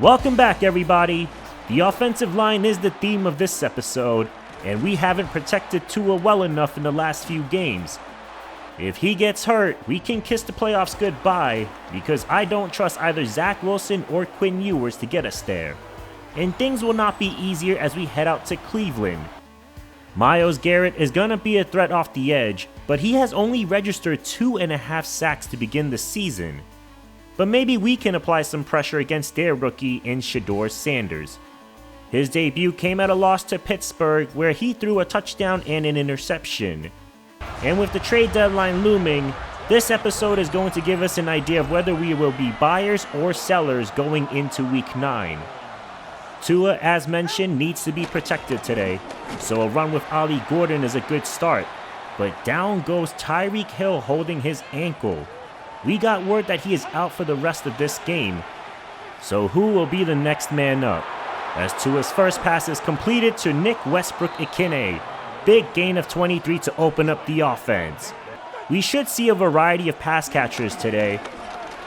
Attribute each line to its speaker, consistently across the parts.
Speaker 1: Welcome back, everybody. The offensive line is the theme of this episode, and we haven't protected Tua well enough in the last few games. If he gets hurt, we can kiss the playoffs goodbye, because I don't trust either Zach Wilson or Quinn Ewers to get us there. And things will not be easier as we head out to Cleveland. Myles Garrett is going to be a threat off the edge, but he has only registered 2.5 sacks to begin the season. But maybe we can apply some pressure against their rookie in Shedeur Sanders. His debut came at a loss to Pittsburgh, where he threw a touchdown and an interception. And with the trade deadline looming, this episode is going to give us an idea of whether we will be buyers or sellers going into Week 9. Tua, as mentioned, needs to be protected today, so a run with Ollie Gordon is a good start. But down goes Tyreek Hill holding his ankle. We got word that he is out for the rest of this game. So who will be the next man up? As Tua's first pass is completed to Nick Westbrook-Ikhine. Big gain of 23 to open up the offense. We should see a variety of pass catchers today,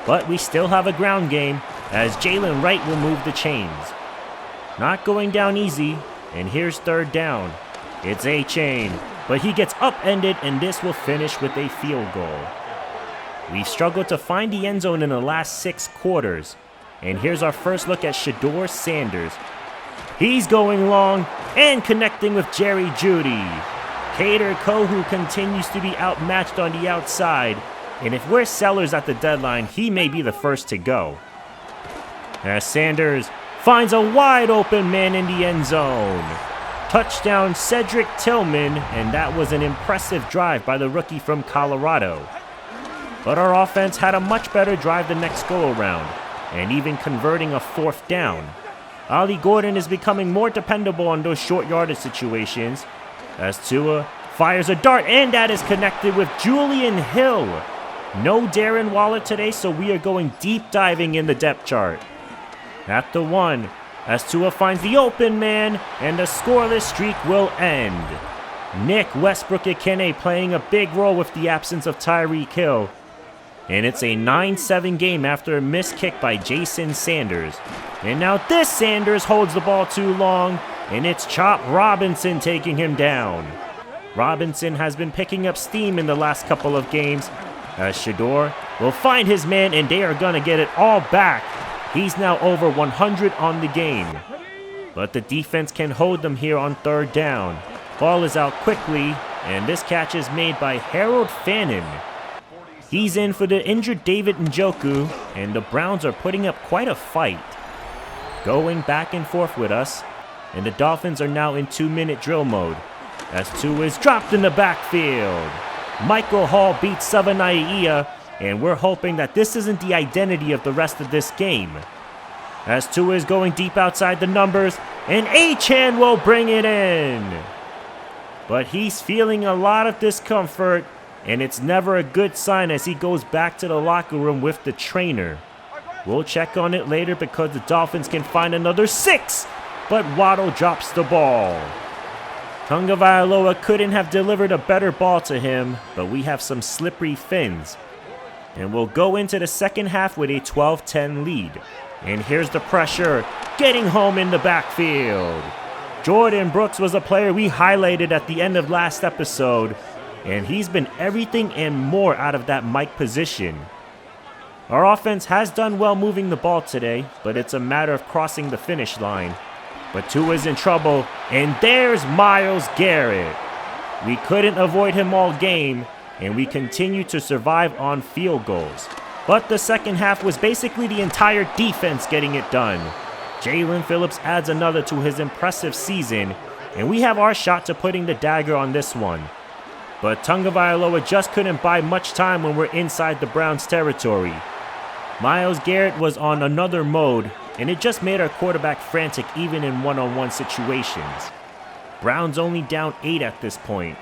Speaker 1: but we still have a ground game as Jalen Wright will move the chains. Not going down easy, and here's third down. It's A-Chain, but he gets upended and this will finish with a field goal. We've struggled to find the end zone in the last 6 quarters. And here's our first look at Shedeur Sanders. He's going long and connecting with Jerry Jeudy. Kader Kohou continues to be outmatched on the outside. And if we're sellers at the deadline, he may be the first to go. As Sanders finds a wide open man in the end zone. Touchdown Cedric Tillman, and that was an impressive drive by the rookie from Colorado. But our offense had a much better drive the next go-around, and even converting a 4th down. Ollie Gordon is becoming more dependable on those short yardage situations, as Tua fires a dart, and that is connected with Julian Hill. No Darren Waller today, so we are going deep diving in the depth chart. At the 1, as Tua finds the open man, and the scoreless streak will end. Nick Westbrook-Ikhine playing a big role with the absence of Tyreek Hill. And it's a 9-7 game after a missed kick by Jason Sanders. And now this Sanders holds the ball too long, and it's Chop Robinson taking him down. Robinson has been picking up steam in the last couple of games, as Shedeur will find his man, and they are going to get it all back. He's now over 100 on the game. But the defense can hold them here on 3rd down. Ball is out quickly, and this catch is made by Harold Fannin. He's in for the injured David Njoku, and the Browns are putting up quite a fight. Going back and forth with us, and the Dolphins are now in 2-minute drill mode, as Tua is dropped in the backfield. Michael Hall beats Savanaia, and we're hoping that this isn't the identity of the rest of this game. As Tua is going deep outside the numbers, and Achane will bring it in. But he's feeling a lot of discomfort, and it's never a good sign as he goes back to the locker room with the trainer. We'll check on it later because the Dolphins can find another 6, but Waddle drops the ball. Tagovailoa couldn't have delivered a better ball to him, but we have some slippery fins. And we'll go into the second half with a 12-10 lead. And here's the pressure, getting home in the backfield. Jordan Brooks was a player we highlighted at the end of last episode, and he's been everything and more out of that Mike position. Our offense has done well moving the ball today, but it's a matter of crossing the finish line. But Tua's in trouble, and there's Myles Garrett. We couldn't avoid him all game, and we continue to survive on field goals. But the second half was basically the entire defense getting it done. Jalen Phillips adds another to his impressive season, and we have our shot to putting the dagger on this one. But Tagovailoa just couldn't buy much time when we're inside the Browns' territory. Myles Garrett was on another mode, and it just made our quarterback frantic even in one-on-one situations. Browns only down 8 at this point.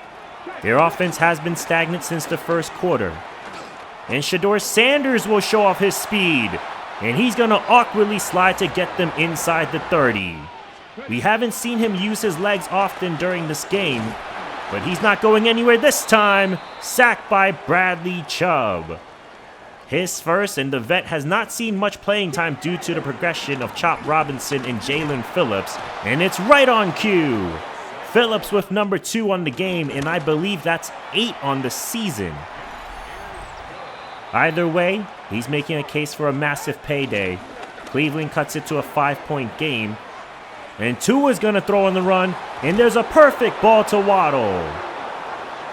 Speaker 1: Their offense has been stagnant since the first quarter. And Shedeur Sanders will show off his speed, and he's going to awkwardly slide to get them inside the 30. We haven't seen him use his legs often during this game, but he's not going anywhere this time. Sacked by Bradley Chubb. His first, and the vet has not seen much playing time due to the progression of Chop Robinson and Jalen Phillips, and it's right on cue. Phillips with number 2 on the game, and I believe that's 8 on the season. Either way, he's making a case for a massive payday. Cleveland cuts it to a 5-point game, and Tua's gonna throw on the run, and there's a perfect ball to Waddle.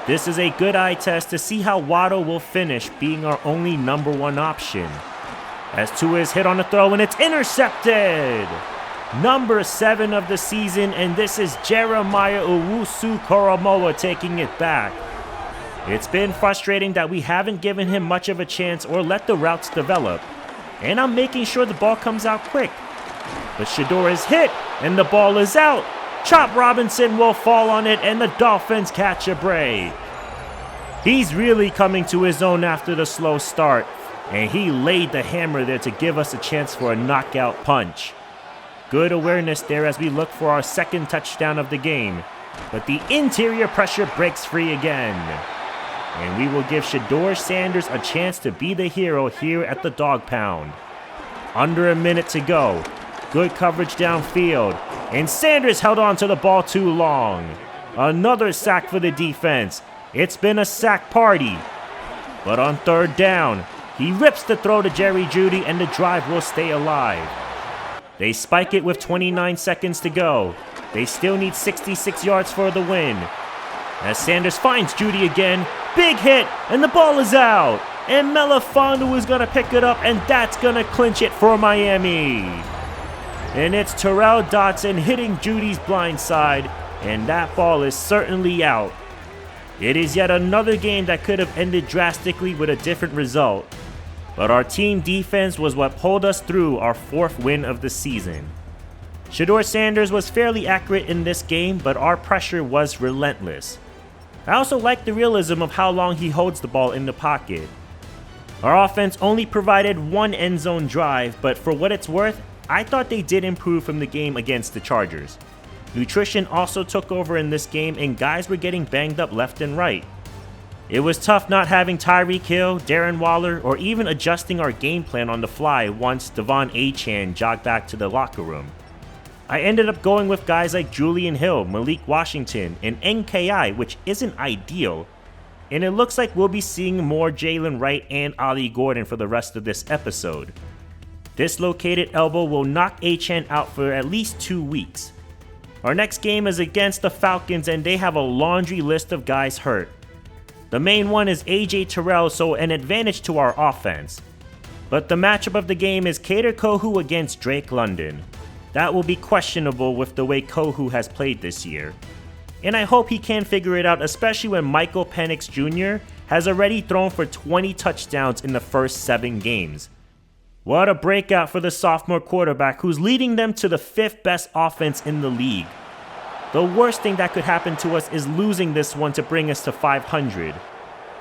Speaker 1: This is a good eye test to see how Waddle will finish, being our only number 1 option. As Tua is hit on the throw and it's intercepted! Number 7 of the season, and this is Jeremiah Owusu-Koramoah taking it back. It's been frustrating that we haven't given him much of a chance or let the routes develop. And I'm making sure the ball comes out quick. But Shedeur is hit, and the ball is out. Chop Robinson will fall on it, and the Dolphins catch a break. He's really coming to his own after the slow start, and he laid the hammer there to give us a chance for a knockout punch. Good awareness there as we look for our second touchdown of the game, but the interior pressure breaks free again. And we will give Shedeur Sanders a chance to be the hero here at the Dog Pound. Under a minute to go. Good coverage downfield, and Sanders held on to the ball too long. Another sack for the defense. It's been a sack party. But on third down, he rips the throw to Jerry Jeudy, and the drive will stay alive. They spike it with 29 seconds to go. They still need 66 yards for the win. As Sanders finds Jeudy again, big hit, and the ball is out. And Melifonwu is going to pick it up, and that's going to clinch it for Miami. And it's Terrell Dotson hitting Judy's blind side, and that ball is certainly out. It is yet another game that could have ended drastically with a different result. But our team defense was what pulled us through our 4th win of the season. Shedeur Sanders was fairly accurate in this game, but our pressure was relentless. I also like the realism of how long he holds the ball in the pocket. Our offense only provided 1 end zone drive, but for what it's worth, I thought they did improve from the game against the Chargers. Nutrition also took over in this game, and guys were getting banged up left and right. It was tough not having Tyreek Hill, Darren Waller, or even adjusting our game plan on the fly once Devon Achane jogged back to the locker room. I ended up going with guys like Julian Hill, Malik Washington, and NKI, which isn't ideal. And it looks like we'll be seeing more Jalen Wright and Ollie Gordon for the rest of this episode. Dislocated elbow will knock Achane out for at least 2 weeks. Our next game is against the Falcons, and they have a laundry list of guys hurt. The main one is AJ Terrell, so an advantage to our offense. But the matchup of the game is Kader Kohou against Drake London. That will be questionable with the way Kohou has played this year. And I hope he can figure it out, especially when Michael Penix Jr. has already thrown for 20 touchdowns in the first 7 games. What a breakout for the sophomore quarterback who's leading them to the 5th best offense in the league. The worst thing that could happen to us is losing this one to bring us to 500.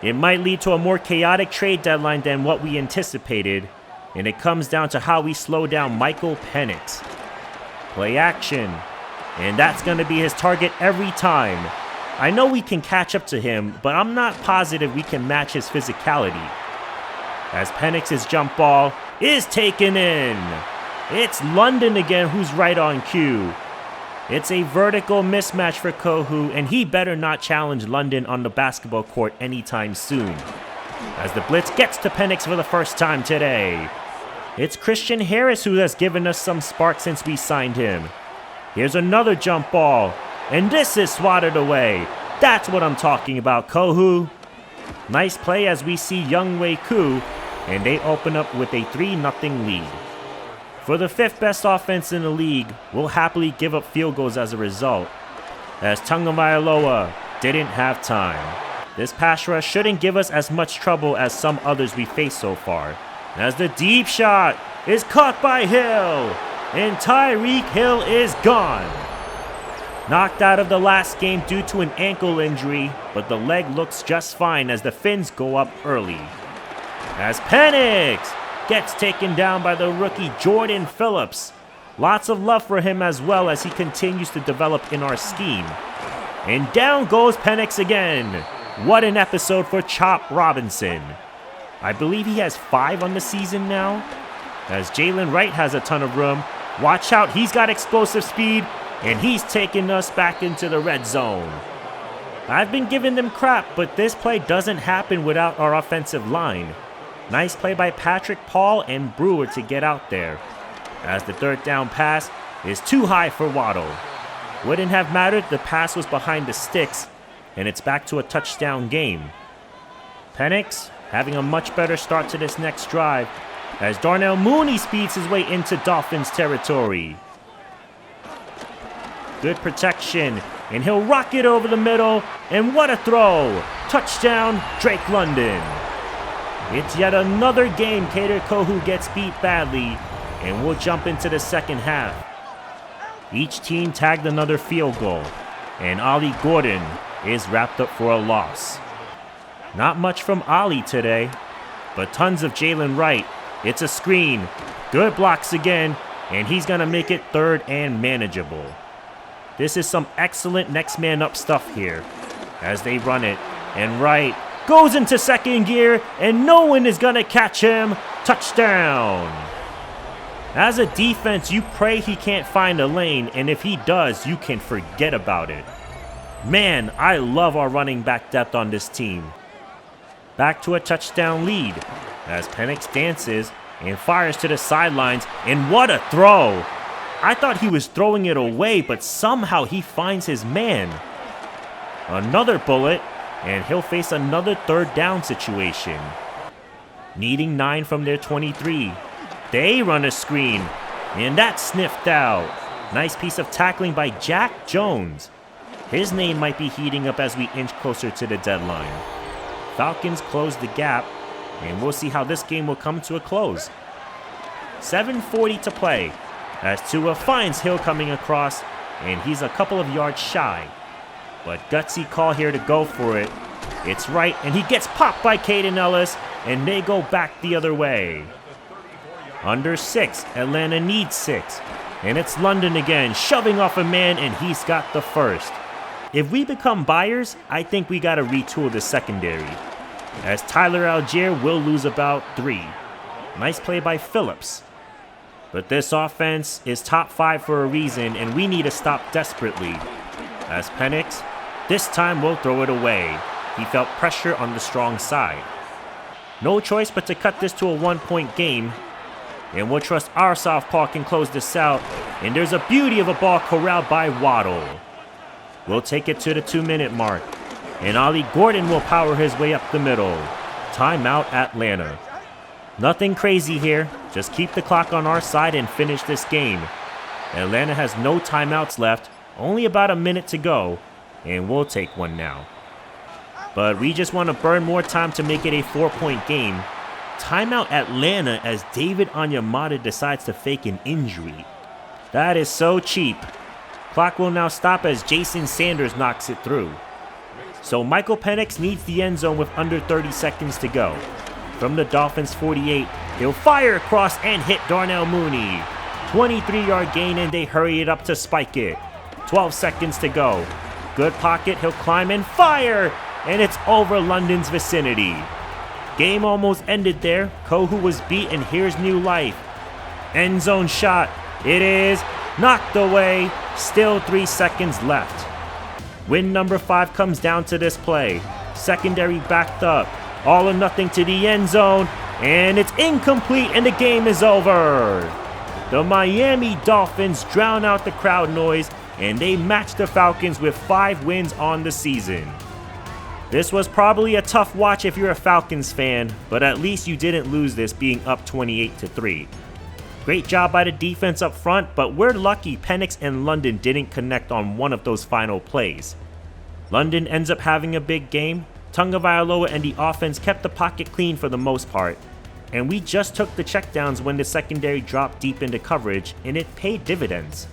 Speaker 1: It might lead to a more chaotic trade deadline than what we anticipated, and it comes down to how we slow down Michael Penix. Play action, and that's going to be his target every time. I know we can catch up to him, but I'm not positive we can match his physicality. As Penix's jump ball is taken in. It's London again who's right on cue. It's a vertical mismatch for Kohou, and he better not challenge London on the basketball court anytime soon. As the blitz gets to Penix for the first time today. It's Christian Harris who has given us some spark since we signed him. Here's another jump ball, and this is swatted away. That's what I'm talking about, Kohou. Nice play as we see Younghoe Koo, and they open up with a 3-0 lead. For the 5th best offense in the league, we'll happily give up field goals as a result, as Tagovailoa didn't have time. This pass rush shouldn't give us as much trouble as some others we faced so far, as the deep shot is caught by Hill, and Tyreek Hill is gone. Knocked out of the last game due to an ankle injury, but the leg looks just fine as the Fins go up early. As Penix gets taken down by the rookie Jordan Phillips. Lots of love for him as well as he continues to develop in our scheme. And down goes Penix again. What an episode for Chop Robinson. I believe he has 5 on the season now. As Jalen Wright has a ton of room. Watch out, he's got explosive speed, and he's taking us back into the red zone. I've been giving them crap, but this play doesn't happen without our offensive line. Nice play by Patrick Paul and Brewer to get out there. As the third down pass is too high for Waddle. Wouldn't have mattered, the pass was behind the sticks, and it's back to a touchdown game. Penix having a much better start to this next drive as Darnell Mooney speeds his way into Dolphins territory. Good protection, and he'll rock it over the middle, and what a throw! Touchdown, Drake London. It's yet another game Kader Kohou gets beat badly, and we'll jump into the second half. Each team tagged another field goal, and Ollie Gordon is wrapped up for a loss. Not much from Ollie today, but tons of Jalen Wright. It's a screen, good blocks again, and he's gonna make it third and manageable. This is some excellent next man up stuff here as they run it, and Wright goes into second gear, and no one is gonna catch him. Touchdown! As a defense, you pray he can't find a lane, and if he does, you can forget about it. Man, I love our running back depth on this team. Back to a touchdown lead as Penix dances and fires to the sidelines, and what a throw! I thought he was throwing it away, but somehow he finds his man. Another bullet, and he'll face another third down situation. Needing 9 from their 23. They run a screen, and that's sniffed out. Nice piece of tackling by Jack Jones. His name might be heating up as we inch closer to the deadline. Falcons close the gap, and we'll see how this game will come to a close. 7:40 to play as Tua finds Hill coming across, and he's a couple of yards shy. But gutsy call here to go for it. It's right, and he gets popped by Caden Ellis, and they go back the other way. Under 6, Atlanta needs 6, and it's London again, shoving off a man, and he's got the first. If we become buyers, I think we gotta retool the secondary, as Tyler Algier will lose about 3. Nice play by Phillips. But this offense is top 5 for a reason, and we need to stop desperately. As Penix, this time we'll throw it away. He felt pressure on the strong side. No choice but to cut this to a 1-point game, and we'll trust our southpaw can close this out, and there's a beauty of a ball corralled by Waddle. We'll take it to the 2-minute mark, and Ollie Gordon will power his way up the middle. Timeout Atlanta. Nothing crazy here, just keep the clock on our side and finish this game. Atlanta has no timeouts left, only about a minute to go, and we'll take one now. But we just want to burn more time to make it a 4-point game. Timeout Atlanta as David Onyemata decides to fake an injury. That is so cheap. Clock will now stop as Jason Sanders knocks it through. So Michael Penix needs the end zone with under 30 seconds to go. From the Dolphins 48, he'll fire across and hit Darnell Mooney. 23-yard gain, and they hurry it up to spike it. 12 seconds to go. Good pocket, he'll climb and fire, and it's over London's vicinity. Game almost ended there. Kohou was beat, and here's new life. End zone shot. It is knocked away. Still 3 seconds left. Win number 5 comes down to this play. Secondary backed up. All or nothing to the end zone, and it's incomplete, and the game is over. The Miami Dolphins drown out the crowd noise, and they match the Falcons with 5 wins on the season. This was probably a tough watch if you're a Falcons fan, but at least you didn't lose this being up 28-3. Great job by the defense up front, but we're lucky Penix and London didn't connect on one of those final plays. London ends up having a big game. Tagovailoa and the offense kept the pocket clean for the most part, and we just took the checkdowns when the secondary dropped deep into coverage, and it paid dividends.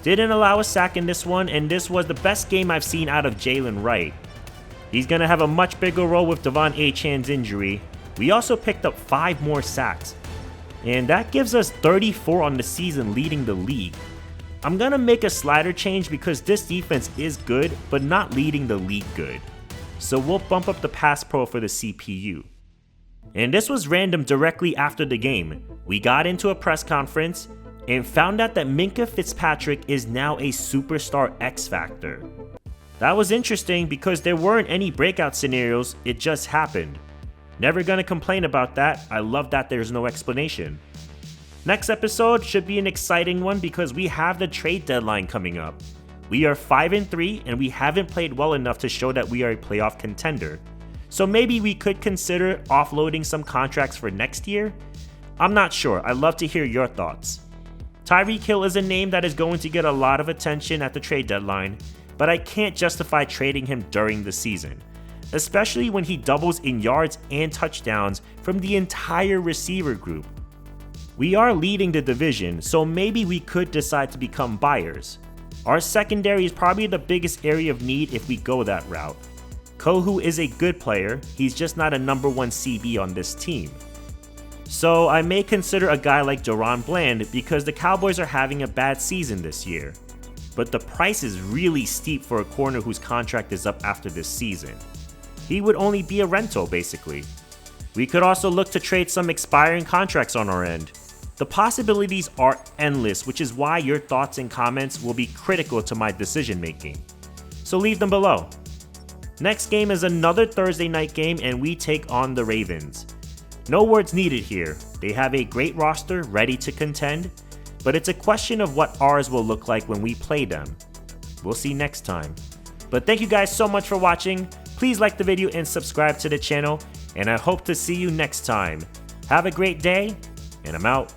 Speaker 1: Didn't allow a sack in this one, and this was the best game I've seen out of Jalen Wright. He's going to have a much bigger role with Devon Achane's injury. We also picked up 5 more sacks, and that gives us 34 on the season, leading the league. I'm going to make a slider change because this defense is good, but not leading the league good. So we'll bump up the pass pro for the CPU. And this was random directly after the game. We got into a press conference and found out that Minkah Fitzpatrick is now a superstar X Factor. That was interesting because there weren't any breakout scenarios, it just happened. Never gonna complain about that, I love that there's no explanation. Next episode should be an exciting one because we have the trade deadline coming up. We are 5-3 and we haven't played well enough to show that we are a playoff contender. So maybe we could consider offloading some contracts for next year? I'm not sure, I'd love to hear your thoughts. Tyreek Hill is a name that is going to get a lot of attention at the trade deadline, but I can't justify trading him during the season, especially when he doubles in yards and touchdowns from the entire receiver group. We are leading the division, so maybe we could decide to become buyers. Our secondary is probably the biggest area of need if we go that route. Kohu is a good player, he's just not a number 1 CB on this team. So I may consider a guy like Deron Bland because the Cowboys are having a bad season this year. But the price is really steep for a corner whose contract is up after this season. He would only be a rental basically. We could also look to trade some expiring contracts on our end. The possibilities are endless, which is why your thoughts and comments will be critical to my decision making. So leave them below. Next game is another Thursday night game and we take on the Ravens. No words needed here, they have a great roster ready to contend, but it's a question of what ours will look like when we play them. We'll see next time. But thank you guys so much for watching, please like the video and subscribe to the channel, and I hope to see you next time. Have a great day, and I'm out.